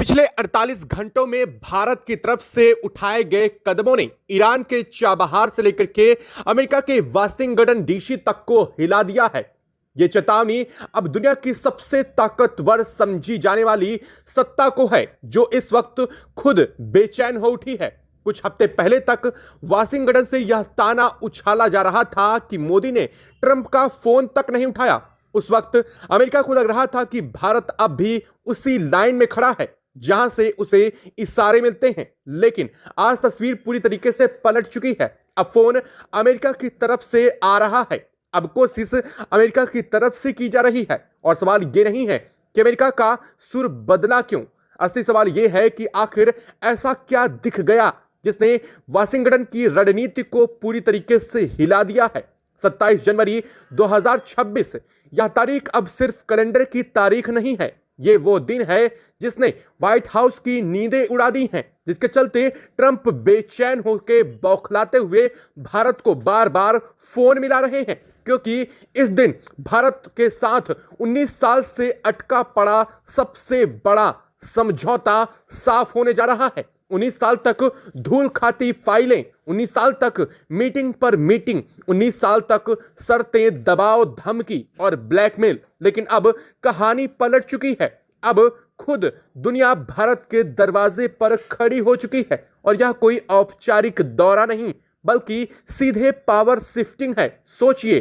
पिछले 48 घंटों में भारत की तरफ से उठाए गए कदमों ने ईरान के चाबहार से लेकर के अमेरिका के वाशिंगटन डीसी तक को हिला दिया है। यह चेतावनी अब दुनिया की सबसे ताकतवर समझी जाने वाली सत्ता को है, जो इस वक्त खुद बेचैन हो उठी है। कुछ हफ्ते पहले तक वाशिंगटन से यह ताना उछाला जा रहा था कि मोदी ने ट्रंप का फोन तक नहीं उठाया। उस वक्त अमेरिका को लग रहा था कि भारत अब भी उसी लाइन में खड़ा है जहां से उसे इशारे मिलते हैं, लेकिन आज तस्वीर पूरी तरीके से पलट चुकी है। अब फोन अमेरिका की तरफ से आ रहा है। अब कोशिश अमेरिका की तरफ से की जा रही है और सवाल यह नहीं है कि अमेरिका का सुर बदला क्यों। असली सवाल यह है कि आखिर ऐसा क्या दिख गया जिसने वाशिंगटन की रणनीति को पूरी तरीके से हिला दिया है। 27 जनवरी 2026 यह तारीख अब सिर्फ कैलेंडर की तारीख नहीं है, ये वो दिन है जिसने व्हाइट हाउस की नींदें उड़ा दी हैं, जिसके चलते ट्रंप बेचैन होकर बौखलाते हुए भारत को बार बार फोन मिला रहे हैं, क्योंकि इस दिन भारत के साथ 19 साल से अटका पड़ा सबसे बड़ा समझौता साफ होने जा रहा है। 19 साल तक धूल खाती फाइलें, 19 साल तक मीटिंग पर मीटिंग, 19 साल तक शर्तें, दबाव, धमकी और ब्लैकमेल। लेकिन अब कहानी पलट चुकी है। अब खुद दुनिया भारत के दरवाजे पर खड़ी हो चुकी है और यह कोई औपचारिक दौरा नहीं बल्कि सीधे पावर शिफ्टिंग है। सोचिए,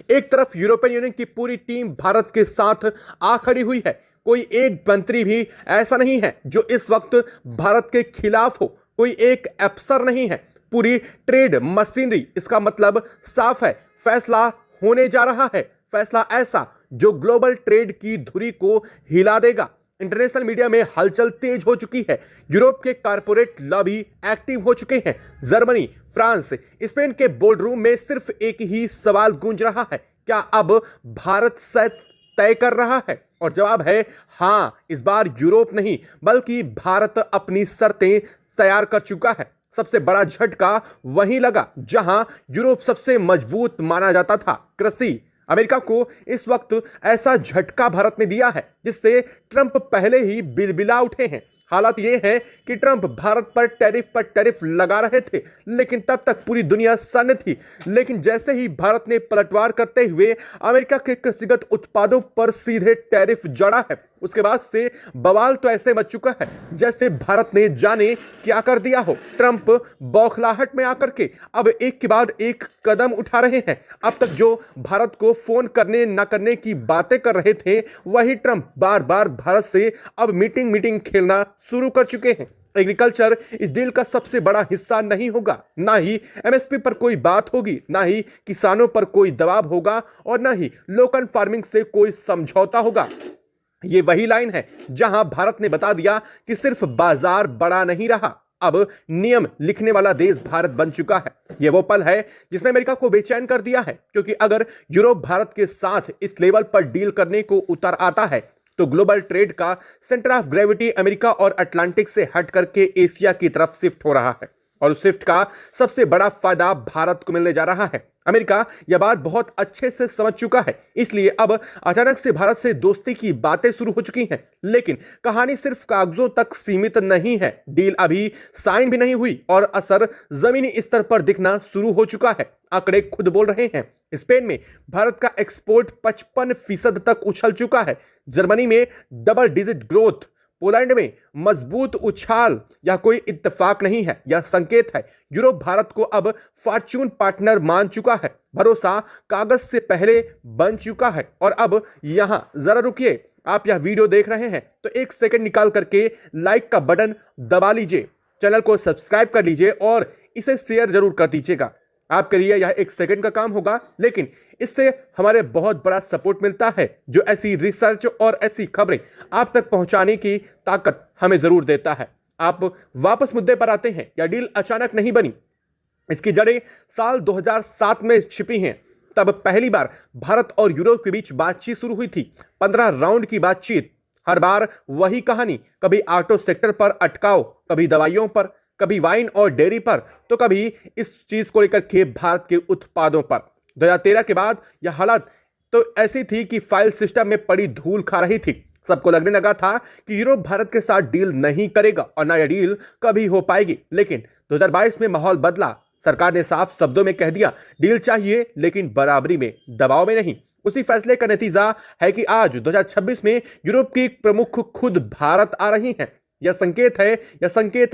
एक तरफ यूरोपियन यूनियन की पूरी टीम भारत के साथ आ खड़ी हुई है। कोई एक मंत्री भी ऐसा नहीं है जो इस वक्त भारत के खिलाफ हो, कोई एक अफसर नहीं है, पूरी ट्रेड मशीनरी। इसका मतलब साफ है, फैसला होने जा रहा है। फैसला ऐसा जो ग्लोबल ट्रेड की धुरी को हिला देगा। इंटरनेशनल मीडिया में हलचल तेज हो चुकी है। यूरोप के कारपोरेट लॉबी एक्टिव हो चुके हैं। जर्मनी, फ्रांस, स्पेन के बोर्ड रूम में सिर्फ एक ही सवाल गूंज रहा है, क्या अब भारत तय कर रहा है? और जवाब है हां। इस बार यूरोप नहीं बल्कि भारत अपनी शर्तें तैयार कर चुका है। सबसे बड़ा झटका वहीं लगा जहां यूरोप सबसे मजबूत माना जाता था, कृषि। अमेरिका को इस वक्त ऐसा झटका भारत ने दिया है जिससे ट्रंप पहले ही बिलबिला उठे हैं। हालात यह है कि ट्रंप भारत पर टैरिफ लगा रहे थे, लेकिन तब तक पूरी दुनिया सन्न थी। लेकिन जैसे ही भारत ने पलटवार करते हुए अमेरिका के कृषिगत उत्पादों पर सीधे टैरिफ जड़ा है, उसके बाद से बवाल तो ऐसे मच चुका है जैसे भारत ने जाने क्या कर दिया हो। ट्रंप बौखलाहट में आकर के अब एक के बाद एक कदम उठा रहे हैं। अब तक जो भारत को फोन करने न करने की बातें कर रहे थे, वही ट्रंप बार बार भारत से अब मीटिंग खेलना शुरू कर चुके हैं। एग्रीकल्चर इस डील का सबसे बड़ा हिस्सा नहीं होगा, ना ही एमएसपी पर कोई बात होगी, ना ही किसानों पर कोई दबाव होगा और ना ही लोकल फार्मिंग से कोई समझौता होगा। ये वही लाइन है जहां भारत ने बता दिया कि सिर्फ बाजार बड़ा नहीं रहा, अब नियम लिखने वाला देश भारत बन चुका है। यह वो पल है जिसने अमेरिका को बेचैन कर दिया है, क्योंकि अगर यूरोप भारत के साथ इस लेवल पर डील करने को उतर आता है तो ग्लोबल ट्रेड का सेंटर ऑफ ग्रेविटी अमेरिका और अटलांटिक से हट करके एशिया की तरफ शिफ्ट हो रहा है और उस शिफ्ट का सबसे बड़ा फायदा भारत को मिलने जा रहा है। अमेरिका यह बात बहुत अच्छे से समझ चुका है, इसलिए अब अचानक से भारत से दोस्ती की बातें शुरू हो चुकी हैं। लेकिन कहानी सिर्फ कागजों तक सीमित नहीं है। डील अभी साइन भी नहीं हुई और असर जमीनी स्तर पर दिखना शुरू हो चुका है। आंकड़े खुद बोल रहे हैं। स्पेन में भारत का एक्सपोर्ट 55% तक उछल चुका है। जर्मनी में डबल डिजिट ग्रोथ, पोलैंड में मजबूत उछाल। यह कोई इत्तेफाक नहीं है, यह संकेत है। यूरोप भारत को अब फॉर्च्यून पार्टनर मान चुका है। भरोसा कागज से पहले बन चुका है। और अब यहां जरा रुकिए, आप यह वीडियो देख रहे हैं तो एक सेकंड निकाल करके लाइक का बटन दबा लीजिए, चैनल को सब्सक्राइब कर लीजिए और इसे शेयर जरूर कर दीजिएगा। आपके लिए यह एक सेकंड का काम होगा, लेकिन इससे हमारे बहुत बड़ा सपोर्ट मिलता है, जो ऐसी रिसर्च और ऐसी खबरें आप तक पहुंचाने की ताकत हमें जरूर देता है। आप वापस मुद्दे पर आते हैं। यह डील अचानक नहीं बनी, इसकी जड़ें साल 2007 में छिपी हैं। तब पहली बार भारत और यूरोप के बीच बातचीत शुरू हुई थी। 15 राउंड की बातचीत, हर बार वही कहानी। कभी ऑटो सेक्टर पर अटकाव, कभी दवाइयों पर, कभी वाइन और डेयरी पर, तो कभी इस चीज को लेकर के भारत के उत्पादों पर। 2013 के बाद यह हालत तो ऐसी थी कि फाइल सिस्टम में पड़ी धूल खा रही थी। सबको लगने लगा था कि यूरोप भारत के साथ डील नहीं करेगा और ना यह डील कभी हो पाएगी। लेकिन 2022 में माहौल बदला। सरकार ने साफ शब्दों में कह दिया, डील चाहिए लेकिन बराबरी में, दबाव में नहीं। उसी फैसले का नतीजा है कि आज 2026 में यूरोप की प्रमुख खुद भारत आ रही हैं। यह संकेत है,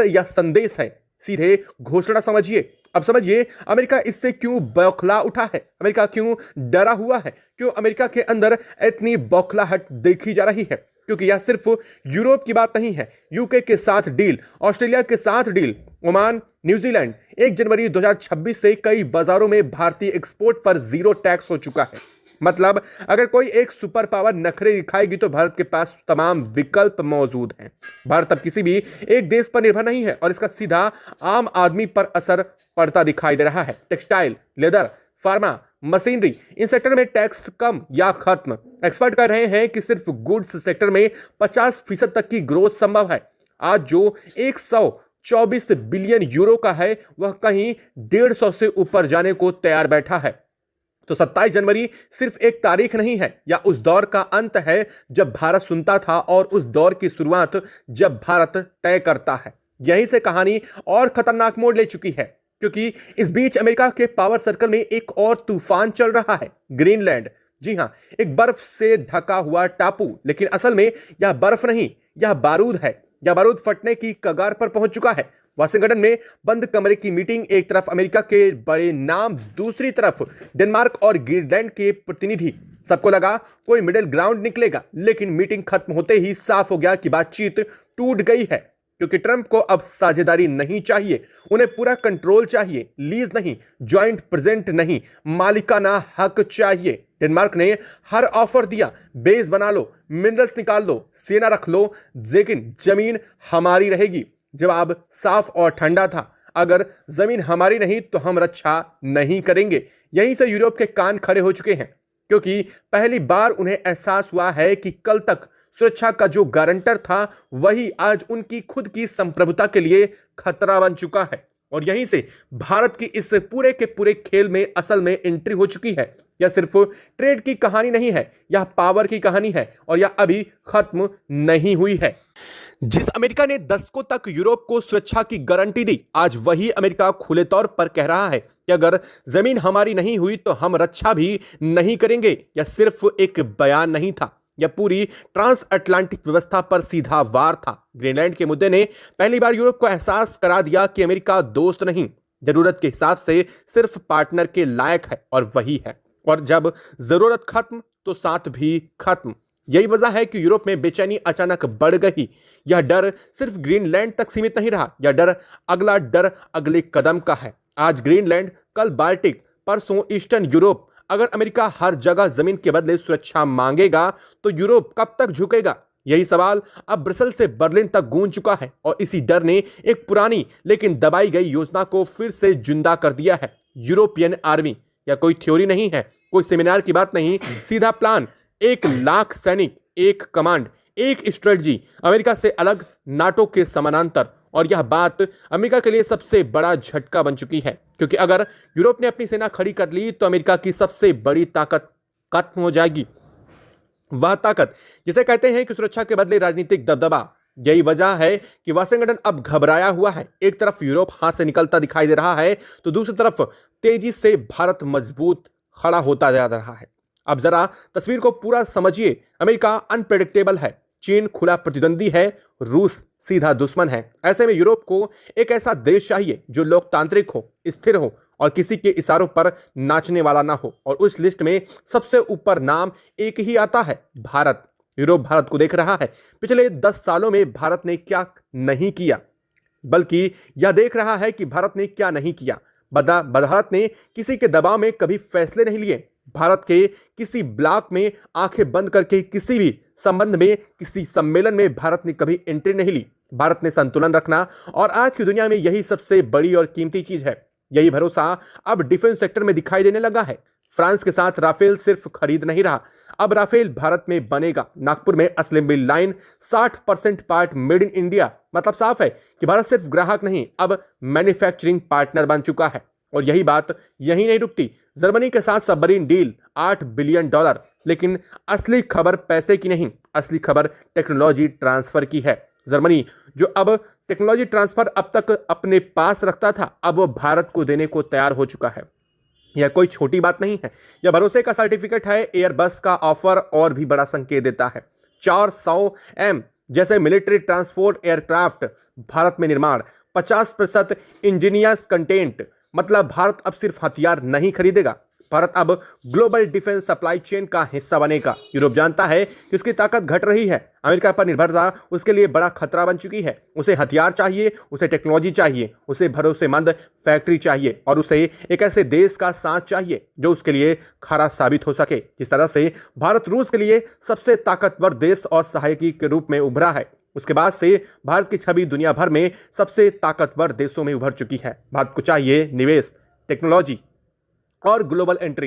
यह संदेश है, सीधे घोषणा समझिए। अब समझिए अमेरिका इससे क्यों बौखला उठा है, अमेरिका क्यों डरा हुआ है, क्यों अमेरिका के अंदर इतनी बौखलाहट देखी जा रही है। क्योंकि यह सिर्फ यूरोप की बात नहीं है। यूके के साथ डील, ऑस्ट्रेलिया के साथ डील, ओमान, न्यूजीलैंड 1 जनवरी 2026 से कई बाजारों में भारतीय एक्सपोर्ट पर 0 टैक्स हो चुका है। मतलब अगर कोई एक सुपर पावर नखरे दिखाएगी तो भारत के पास तमाम विकल्प मौजूद हैं। भारत अब किसी भी एक देश पर निर्भर नहीं है और इसका सीधा आम आदमी पर असर पड़ता दिखाई दे रहा है। Textile, leather, pharma, machinery, in sector में टैक्स कम या खत्म। एक्सपर्ट कह रहे हैं कि सिर्फ गुड्स सेक्टर में 50% तक की ग्रोथ संभव है। आज जो 124 बिलियन यूरो का है वह कहीं 150 से ऊपर जाने को तैयार बैठा है। तो 27 जनवरी सिर्फ एक तारीख नहीं है या उस दौर का अंत है जब भारत सुनता था और उस दौर की शुरुआत जब भारत तय करता है। यहीं से कहानी और खतरनाक मोड़ ले चुकी है, क्योंकि इस बीच अमेरिका के पावर सर्कल में एक और तूफान चल रहा है, ग्रीनलैंड। जी हां, एक बर्फ से ढका हुआ टापू, लेकिन असल में यह बर्फ नहीं, यह बारूद है। यह बारूद फटने की कगार पर पहुंच चुका है। वाशिंगटन में बंद कमरे की मीटिंग, एक तरफ अमेरिका के बड़े नाम, दूसरी तरफ डेनमार्क और ग्रीनलैंड के प्रतिनिधि। सबको लगा कोई मिडिल ग्राउंड निकलेगा, लेकिन मीटिंग खत्म होते ही साफ हो गया कि बातचीत टूट गई है। क्योंकि ट्रंप को अब साझेदारी नहीं चाहिए, उन्हें पूरा कंट्रोल चाहिए, लीज नहीं, ज्वाइंट प्रेजेंट नहीं, मालिकाना हक चाहिए। डेनमार्क ने हर ऑफर दिया, बेस बना लो, मिनरल्स निकाल लो, सेना रख लो, लेकिन जमीन हमारी रहेगी। जवाब साफ और ठंडा था, अगर जमीन हमारी नहीं तो हम रक्षा नहीं करेंगे। यहीं से यूरोप के कान खड़े हो चुके हैं, क्योंकि पहली बार उन्हें एहसास हुआ है कि कल तक सुरक्षा का जो गारंटर था वही आज उनकी खुद की संप्रभुता के लिए खतरा बन चुका है। और यहीं से भारत की इस पूरे के पूरे खेल में असल में एंट्री हो चुकी है। यह सिर्फ ट्रेड की कहानी नहीं है, यह पावर की कहानी है और यह अभी खत्म नहीं हुई है। जिस अमेरिका ने दशकों तक यूरोप को सुरक्षा की गारंटी दी, आज वही अमेरिका खुले तौर पर कह रहा है कि अगर जमीन हमारी नहीं हुई तो हम रक्षा भी नहीं करेंगे। यह सिर्फ एक बयान नहीं था, यह पूरी ट्रांस अटलांटिक व्यवस्था पर सीधा वार था। ग्रीनलैंड के मुद्दे ने पहली बार यूरोप को एहसास करा दिया कि अमेरिका दोस्त नहीं, जरूरत के हिसाब से सिर्फ पार्टनर के लायक है, और वही है। और जब जरूरत खत्म तो साथ भी खत्म। यही वजह है कि यूरोप में बेचैनी अचानक बढ़ गई। यह डर सिर्फ ग्रीनलैंड तक सीमित नहीं रहा, यह डर अगले कदम का है। आज ग्रीनलैंड, कल बाल्टिक, परसों ईस्टर्न यूरोप। अगर अमेरिका हर जगह जमीन के बदले सुरक्षा मांगेगा तो यूरोप कब तक झुकेगा? यही सवाल अब ब्रसेल से बर्लिन तक गूंज चुका है और इसी डर ने एक पुरानी लेकिन दबाई गई योजना को फिर से जिंदा कर दिया है। यूरोपियन आर्मी, या कोई थ्योरी नहीं है, कोई सेमिनार की बात नहीं, सीधा प्लान। 1 लाख सैनिक, एक कमांड, एक स्ट्रेटजी, अमेरिका से अलग, नाटो के समानांतर। और यह बात अमेरिका के लिए सबसे बड़ा झटका बन चुकी है, क्योंकि अगर यूरोप ने अपनी सेना खड़ी कर ली तो अमेरिका की सबसे बड़ी ताकत खत्म हो जाएगी। वह ताकत जिसे कहते हैं कि सुरक्षा के बदले राजनीतिक दबदबा। यही वजह है कि वाशिंगटन अब घबराया हुआ है। एक तरफ यूरोप हाथ से निकलता दिखाई दे रहा है तो दूसरी तरफ तेजी से भारत मजबूत खड़ा होता जा रहा है। अब जरा तस्वीर को पूरा समझिए। अमेरिका अनप्रेडिक्टेबल है, चीन खुला प्रतिद्वंदी है, रूस सीधा दुश्मन है। ऐसे में यूरोप को एक ऐसा देश चाहिए जो लोकतांत्रिक हो, स्थिर हो और किसी के इशारों पर नाचने वाला ना हो। और उस लिस्ट में सबसे ऊपर नाम एक ही आता है, भारत। यूरोप भारत को देख रहा है। पिछले 10 सालों में भारत ने क्या नहीं किया, बल्कि यह देख रहा है कि भारत ने क्या नहीं किया। भारत ने किसी के दबाव में कभी फैसले नहीं लिए। भारत के किसी ब्लॉक में आंखें बंद करके किसी भी संबंध में, किसी सम्मेलन में भारत ने कभी एंट्री नहीं ली। भारत ने संतुलन रखना, और आज की दुनिया में यही सबसे बड़ी और कीमती चीज है। यही भरोसा अब डिफेंस सेक्टर में दिखाई देने लगा है। फ्रांस के साथ राफेल सिर्फ खरीद नहीं रहा, अब राफेल भारत में बनेगा। नागपुर में assembly line 60% part made in India. मतलब साफ है कि भारत सिर्फ ग्राहक नहीं, अब मैन्युफैक्चरिंग पार्टनर बन चुका है। और यही बात यही नहीं रुकती। जर्मनी के साथ सबमरीन डील $8 बिलियन, लेकिन असली खबर पैसे की नहीं, असली खबर टेक्नोलॉजी ट्रांसफर की है। जर्मनी जो अब टेक्नोलॉजी ट्रांसफर अब तक अपने पास रखता था, अब वो भारत को देने को तैयार हो चुका है। यह कोई छोटी बात नहीं है, यह भरोसे का सर्टिफिकेट है। एयरबस का ऑफर और भी बड़ा संकेत देता है। 400M जैसे मिलिट्री ट्रांसपोर्ट एयरक्राफ्ट भारत में निर्माण, 50% इंजीनियर्स कंटेंट, मतलब भारत अब सिर्फ हथियार नहीं खरीदेगा, भारत अब ग्लोबल डिफेंस सप्लाई चेन का हिस्सा बनेगा। यूरोप जानता है कि उसकी ताकत घट रही है, अमेरिका पर निर्भरता उसके लिए बड़ा खतरा बन चुकी है। उसे हथियार चाहिए, उसे टेक्नोलॉजी चाहिए, उसे भरोसेमंद फैक्ट्री चाहिए और उसे एक ऐसे देश का साथ चाहिए जो उसके लिए खरा साबित हो सके। जिस तरह से भारत रूस के लिए सबसे ताकतवर देश और सहायकी के रूप में उभरा है, उसके बाद से भारत की छवि दुनिया भर में सबसे ताकतवर देशों में उभर चुकी है। भारत को चाहिए निवेश, टेक्नोलॉजी और ग्लोबल एंट्री।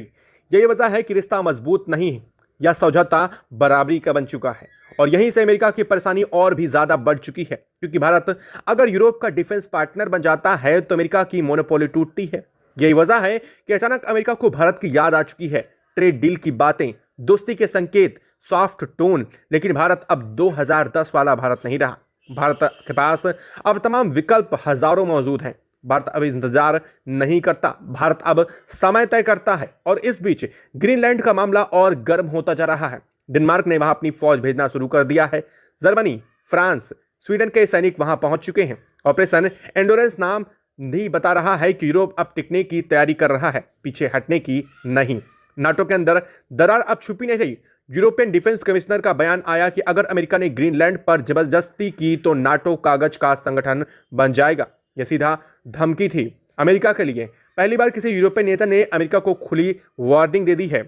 यही वजह है कि रिश्ता मजबूत नहीं है, यह समझौता बराबरी का बन चुका है और यहीं से अमेरिका की परेशानी और भी ज्यादा बढ़ चुकी है, क्योंकि भारत अगर यूरोप का डिफेंस पार्टनर बन जाता है तो अमेरिका की मोनोपोली टूटती है। यही वजह है कि अचानक अमेरिका को भारत की याद आ चुकी है। ट्रेड डील की बातें, दोस्ती के संकेत, सॉफ्ट टोन, लेकिन भारत अब 2010 वाला भारत नहीं रहा। भारत के पास अब तमाम विकल्प हजारों मौजूद हैं। भारत अब इंतजार नहीं करता, भारत अब समय तय करता है। और इस बीच ग्रीनलैंड का मामला और गर्म होता जा रहा है। डेनमार्क ने वहां अपनी फौज भेजना शुरू कर दिया है। जर्मनी, फ्रांस, स्वीडन के सैनिक वहां पहुंच चुके हैं। ऑपरेशन एंडोरेंस नाम नहीं बता रहा है कि यूरोप अब टिकने की तैयारी कर रहा है, पीछे हटने की नहीं। नाटो के अंदर दरार अब छुपी नहीं रही। यूरोपियन डिफेंस कमिश्नर का बयान आया कि अगर अमेरिका ने ग्रीनलैंड पर जबरदस्ती की तो नाटो कागज का संगठन बन जाएगा। यह सीधा धमकी थी अमेरिका के लिए। पहली बार किसी यूरोपियन नेता ने अमेरिका को खुली वार्निंग दे दी है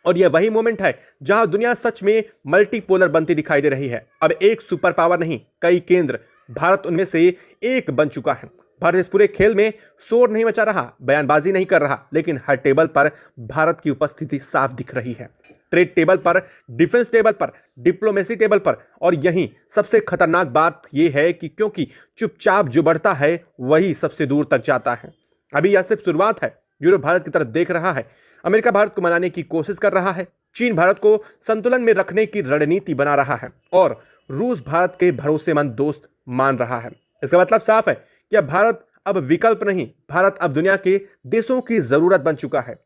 और यह वही मोमेंट है जहां दुनिया सच में मल्टीपोलर बनती दिखाई दे रही है। अब एक सुपर पावर नहीं, कई केंद्र, भारत उनमें से एक बन चुका है। भारत इस पूरे खेल में शोर नहीं मचा रहा, बयानबाजी नहीं कर रहा, लेकिन हर टेबल पर भारत की उपस्थिति साफ दिख रही है। ट्रेड टेबल पर, डिफेंस टेबल पर, डिप्लोमेसी टेबल पर। और यही सबसे खतरनाक बात यह है कि क्योंकि चुपचाप जो बढ़ता है वही सबसे दूर तक जाता है। अभी यह सिर्फ शुरुआत है। यूरोप भारत की तरफ देख रहा है, अमेरिका भारत को मनाने की कोशिश कर रहा है, चीन भारत को संतुलन में रखने की रणनीति बना रहा है और रूस भारत के भरोसेमंद दोस्त मान रहा है। इसका मतलब साफ है कि अब भारत अब विकल्प नहीं, भारत अब दुनिया के देशों की जरूरत बन चुका है।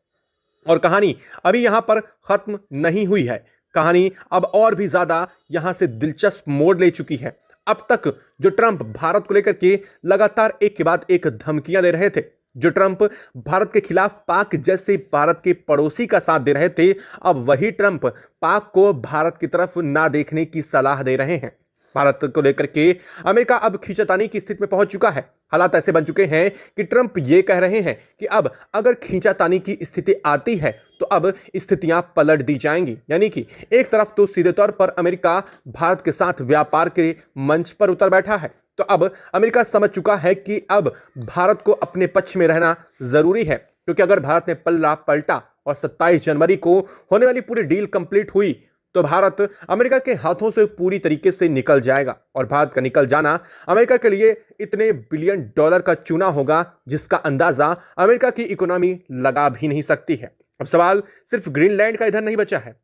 और कहानी अभी यहां पर खत्म नहीं हुई है, कहानी अब और भी ज्यादा यहां से दिलचस्प मोड़ ले चुकी है। अब तक जो ट्रंप भारत को लेकर के लगातार एक के बाद एक धमकियां दे रहे थे, जो ट्रंप भारत के खिलाफ पाक जैसे भारत के पड़ोसी का साथ दे रहे थे, अब वही ट्रंप पाक को भारत की तरफ ना देखने की सलाह दे रहे हैं। भारत को लेकर के अमेरिका अब खींचातानी की स्थिति में पहुंच चुका है। हालात ऐसे बन चुके हैं कि ट्रंप ये कह रहे हैं कि अब अगर खींचातानी की स्थिति आती है तो अब स्थितियां पलट दी जाएंगी। यानी कि एक तरफ तो सीधे तौर पर अमेरिका भारत के साथ व्यापार के मंच पर उतर बैठा है, तो अब अमेरिका समझ चुका है कि अब भारत को अपने पक्ष में रहना जरूरी है, क्योंकि अगर भारत ने पल्ला पलटा और 27 जनवरी को होने वाली पूरी डील कंप्लीट हुई तो भारत अमेरिका के हाथों से पूरी तरीके से निकल जाएगा। और भारत का निकल जाना अमेरिका के लिए इतने बिलियन डॉलर का चूना होगा जिसका अंदाजा अमेरिका की इकोनॉमी लगा भी नहीं सकती है। अब सवाल सिर्फ ग्रीनलैंड का इधर नहीं बचा है,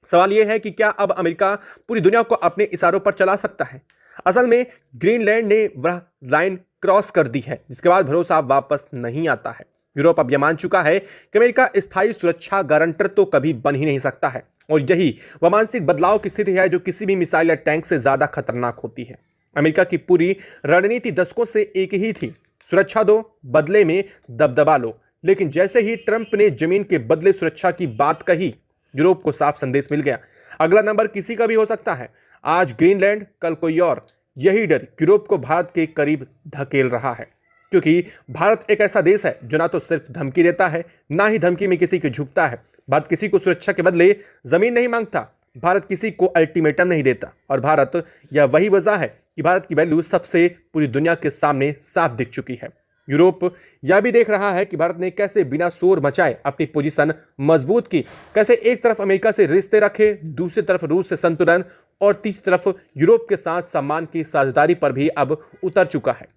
सवाल यह है कि क्या अब अमेरिका पूरी दुनिया को अपने इशारों पर चला सकता है। असल में ग्रीनलैंड ने वह लाइन क्रॉस कर दी है जिसके बाद भरोसा वापस नहीं आता है। यूरोप अब यह मान चुका है कि अमेरिका स्थायी सुरक्षा गारंटर तो कभी बन ही नहीं सकता है और यही वह मानसिक बदलाव की स्थिति है जो किसी भी मिसाइल या टैंक से ज्यादा खतरनाक होती है। अमेरिका की पूरी रणनीति दशकों से एक ही थी, सुरक्षा दो, बदले में दबदबा लो। लेकिन जैसे ही ट्रंप ने जमीन के बदले सुरक्षा की बात कही, यूरोप को साफ संदेश मिल गया, अगला नंबर किसी का भी हो सकता है। आज ग्रीनलैंड, कल कोई और। यही डर यूरोप को भारत के करीब धकेल रहा है, क्योंकि भारत एक ऐसा देश है जो ना तो सिर्फ धमकी देता है, ना ही धमकी में किसी के झुकता है। भारत किसी को सुरक्षा के बदले जमीन नहीं मांगता, भारत किसी को अल्टीमेटम नहीं देता। और भारत, यह वही वजह है कि भारत की वैल्यू सबसे पूरी दुनिया के सामने साफ दिख चुकी है। यूरोप यह भी देख रहा है कि भारत ने कैसे बिना शोर मचाए अपनी पोजीशन मजबूत की, कैसे एक तरफ अमेरिका से रिश्ते रखे, दूसरी तरफ रूस से संतुलन और तीसरी तरफ यूरोप के साथ सम्मान की साझेदारी पर भी अब उतर चुका है।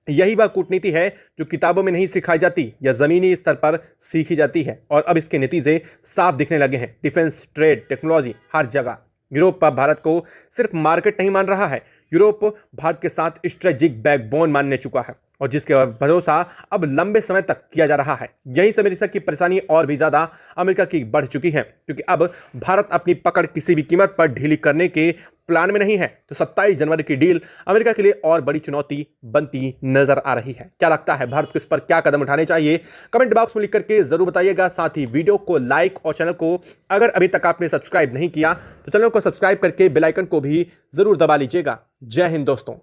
यही वह कूटनीति है जो किताबों में नहीं सिखाई जाती या जमीनी स्तर पर सीखी जाती है, और अब इसके नतीजे साफ दिखने लगे हैं। डिफेंस, ट्रेड, टेक्नोलॉजी, हर जगह यूरोप अब भारत को सिर्फ मार्केट नहीं मान रहा है, यूरोप भारत के साथ स्ट्रेटेजिक बैकबोन मानने चुका है, और जिसके भरोसा अब लंबे समय तक किया जा रहा है। यही से अमेरिका की परेशानी और भी ज्यादा अमेरिका की बढ़ चुकी है, क्योंकि अब भारत अपनी पकड़ किसी भी कीमत पर ढीली करने के प्लान में नहीं है। तो 27 जनवरी की डील अमेरिका के लिए और बड़ी चुनौती बनती नजर आ रही है। क्या लगता है, भारत को इस पर क्या कदम उठाने चाहिए? कमेंट बॉक्स में लिख करके जरूर बताइएगा। साथ ही वीडियो को लाइक और चैनल को अगर अभी तक आपने सब्सक्राइब नहीं किया तो चैनल को सब्सक्राइब करके बेल आइकन को भी जरूर दबा लीजिएगा। जय हिंद दोस्तों।